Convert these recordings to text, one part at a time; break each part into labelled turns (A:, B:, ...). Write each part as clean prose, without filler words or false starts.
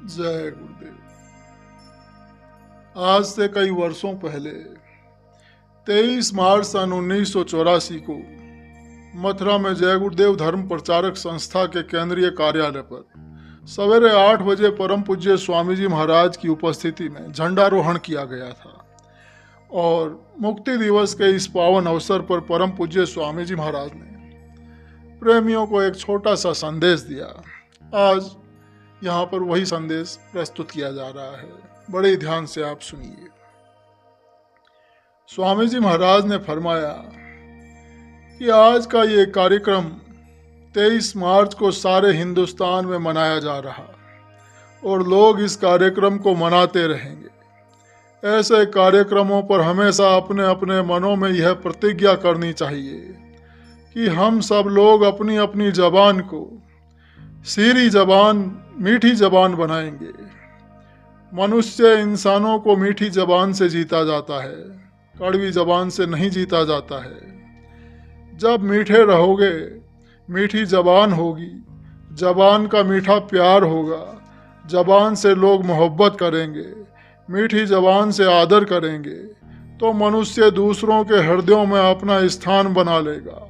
A: जय गुरुदेव। आज से कई वर्षों पहले 23 मार्च सन 1984 को मथुरा में जय गुरुदेव धर्म प्रचारक संस्था के केंद्रीय कार्यालय पर सवेरे 8 बजे परम पूज्य स्वामी जी महाराज की उपस्थिति में झंडारोहण किया गया था और मुक्ति दिवस के इस पावन अवसर पर परम पूज्य स्वामी जी महाराज ने प्रेमियों को एक छोटा सा संदेश दिया। आज यहाँ पर वही संदेश प्रस्तुत किया जा रहा है, बड़े ध्यान से आप सुनिए। स्वामी जी महाराज ने फरमाया कि आज का ये कार्यक्रम 23 मार्च को सारे हिंदुस्तान में मनाया जा रहा और लोग इस कार्यक्रम को मनाते रहेंगे। ऐसे कार्यक्रमों पर हमेशा अपने अपने मनों में यह प्रतिज्ञा करनी चाहिए कि हम सब लोग अपनी अपनी जबान को सीरी जबान, मीठी जबान बनाएंगे। मनुष्य इंसानों को मीठी जबान से जीता जाता है, कड़वी जबान से नहीं जीता जाता है। जब मीठे रहोगे, मीठी जबान होगी, जबान का मीठा प्यार होगा, जबान से लोग मोहब्बत करेंगे, मीठी जबान से आदर करेंगे, तो मनुष्य दूसरों के हृदयों में अपना स्थान बना लेगा।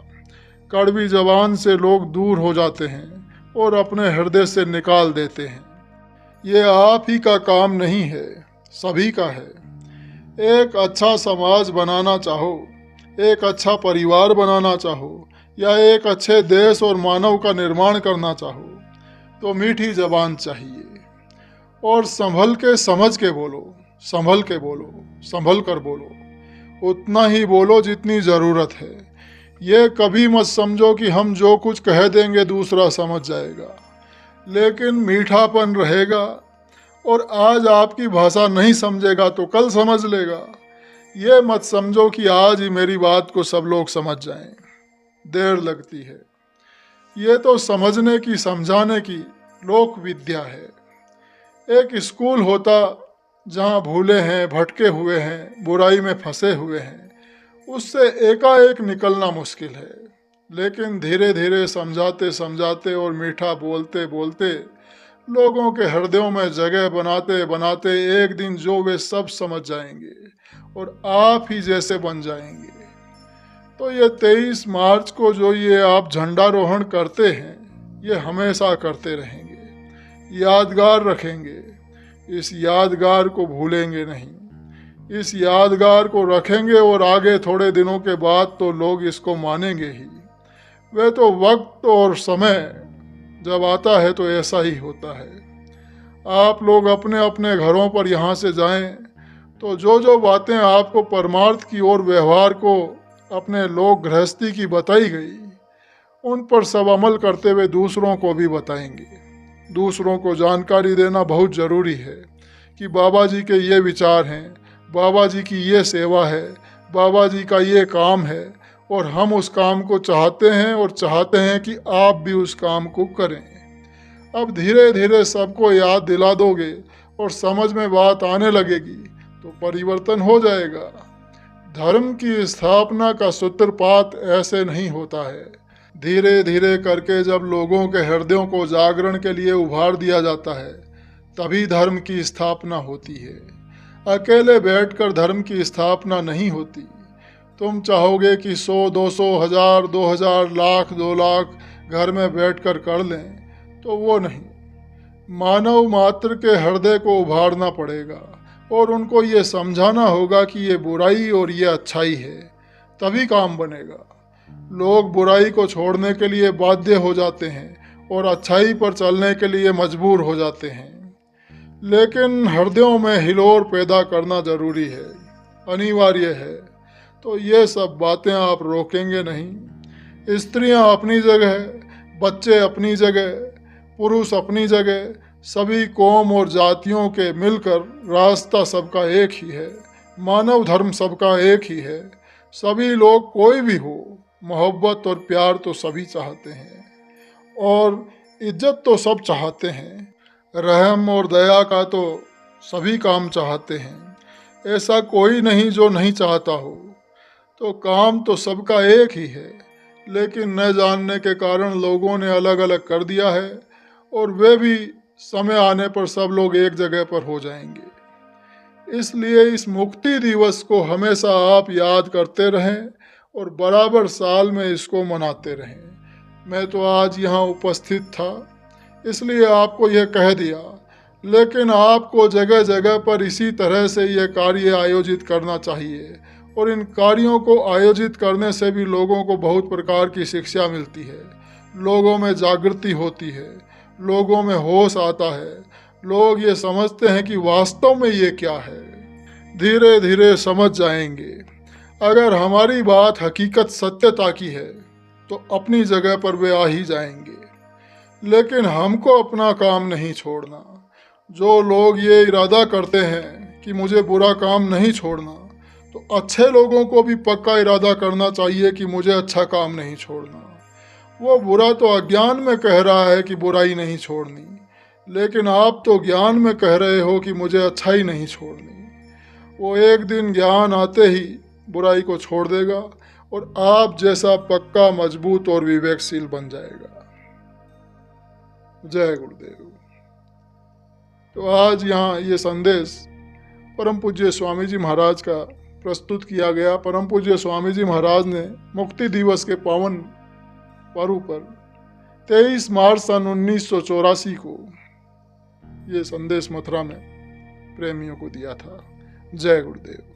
A: कड़वी जबान से लोग दूर हो जाते हैं और अपने हृदय से निकाल देते हैं। ये आप ही का काम नहीं है, सभी का है। एक अच्छा समाज बनाना चाहो, एक अच्छा परिवार बनाना चाहो या एक अच्छे देश और मानव का निर्माण करना चाहो तो मीठी जबान चाहिए। और संभल के समझ के बोलो, संभल के बोलो, संभल कर बोलो। उतना ही बोलो जितनी ज़रूरत है। ये कभी मत समझो कि हम जो कुछ कह देंगे दूसरा समझ जाएगा, लेकिन मीठापन रहेगा। और आज आपकी भाषा नहीं समझेगा तो कल समझ लेगा। ये मत समझो कि आज ही मेरी बात को सब लोग समझ जाएं, देर लगती है। ये तो समझने की, समझाने की लोक विद्या है। एक स्कूल होता जहाँ भूले हैं, भटके हुए हैं, बुराई में फंसे हुए हैं, उससे एकाएक निकलना मुश्किल है। लेकिन धीरे धीरे समझाते समझाते और मीठा बोलते बोलते लोगों के हृदयों में जगह बनाते बनाते एक दिन जो वे सब समझ जाएंगे और आप ही जैसे बन जाएंगे। तो ये 23 मार्च को जो ये आप झंडारोहण करते हैं, ये हमेशा करते रहेंगे, यादगार रखेंगे। इस यादगार को भूलेंगे नहीं, इस यादगार को रखेंगे और आगे थोड़े दिनों के बाद तो लोग इसको मानेंगे ही। वे तो वक्त और समय जब आता है तो ऐसा ही होता है। आप लोग अपने अपने घरों पर यहाँ से जाएं तो जो जो बातें आपको परमार्थ की और व्यवहार को अपने लोक गृहस्थी की बताई गई, उन पर सब अमल करते हुए दूसरों को भी बताएंगे। दूसरों को जानकारी देना बहुत ज़रूरी है कि बाबा जी के ये विचार हैं, बाबा जी की ये सेवा है, बाबा जी का ये काम है और हम उस काम को चाहते हैं और चाहते हैं कि आप भी उस काम को करें। अब धीरे धीरे सबको याद दिला दोगे और समझ में बात आने लगेगी तो परिवर्तन हो जाएगा। धर्म की स्थापना का सूत्रपात ऐसे नहीं होता है। धीरे धीरे करके जब लोगों के हृदयों को जागरण के लिए उभार दिया जाता है तभी धर्म की स्थापना होती है। अकेले बैठकर धर्म की स्थापना नहीं होती। तुम चाहोगे कि 100, 200, 1000, 2000, लाख, 2 लाख घर में बैठकर कर लें तो वो नहीं। मानव मात्र के हृदय को उभारना पड़ेगा और उनको ये समझाना होगा कि ये बुराई और ये अच्छाई है, तभी काम बनेगा। लोग बुराई को छोड़ने के लिए बाध्य हो जाते हैं और अच्छाई पर चलने के लिए मजबूर हो जाते हैं। लेकिन हृदयों में हिलोर पैदा करना जरूरी है, अनिवार्य है। तो ये सब बातें आप रोकेंगे नहीं। स्त्रियां अपनी जगह, बच्चे अपनी जगह, पुरुष अपनी जगह, सभी कौम और जातियों के मिलकर रास्ता सबका एक ही है। मानव धर्म सबका एक ही है। सभी लोग, कोई भी हो, मोहब्बत और प्यार तो सभी चाहते हैं और इज्जत तो सब चाहते हैं। रहम और दया का तो सभी काम चाहते हैं। ऐसा कोई नहीं जो नहीं चाहता हो। तो काम तो सबका एक ही है, लेकिन न जानने के कारण लोगों ने अलग अलग कर दिया है और वे भी समय आने पर सब लोग एक जगह पर हो जाएंगे। इसलिए इस मुक्ति दिवस को हमेशा आप याद करते रहें और बराबर साल में इसको मनाते रहें। मैं तो आज यहाँ उपस्थित था इसलिए आपको यह कह दिया, लेकिन आपको जगह जगह पर इसी तरह से ये कार्य आयोजित करना चाहिए और इन कार्यों को आयोजित करने से भी लोगों को बहुत प्रकार की शिक्षा मिलती है, लोगों में जागृति होती है, लोगों में होश आता है, लोग ये समझते हैं कि वास्तव में ये क्या है। धीरे धीरे समझ जाएंगे। अगर हमारी बात हकीकत सत्यता की है तो अपनी जगह पर वे आ ही जाएंगे, लेकिन हमको अपना काम नहीं छोड़ना। जो लोग ये इरादा करते हैं कि मुझे बुरा काम नहीं छोड़ना, तो अच्छे लोगों को भी पक्का इरादा करना चाहिए कि मुझे अच्छा काम नहीं छोड़ना। वो बुरा तो अज्ञान में कह रहा है कि बुराई नहीं छोड़नी, लेकिन आप तो ज्ञान में कह रहे हो कि मुझे अच्छाई नहीं छोड़नी। वो एक दिन ज्ञान आते ही बुराई को छोड़ देगा और आप जैसा पक्का, मजबूत और विवेकशील बन जाएगा। जय गुरुदेव। तो आज यहाँ ये संदेश परम पूज्य स्वामी जी महाराज का प्रस्तुत किया गया। परम पूज्य स्वामी जी महाराज ने मुक्ति दिवस के पावन पर्व पर 23 मार्च सन 1984 को ये संदेश मथुरा में प्रेमियों को दिया था। जय गुरुदेव।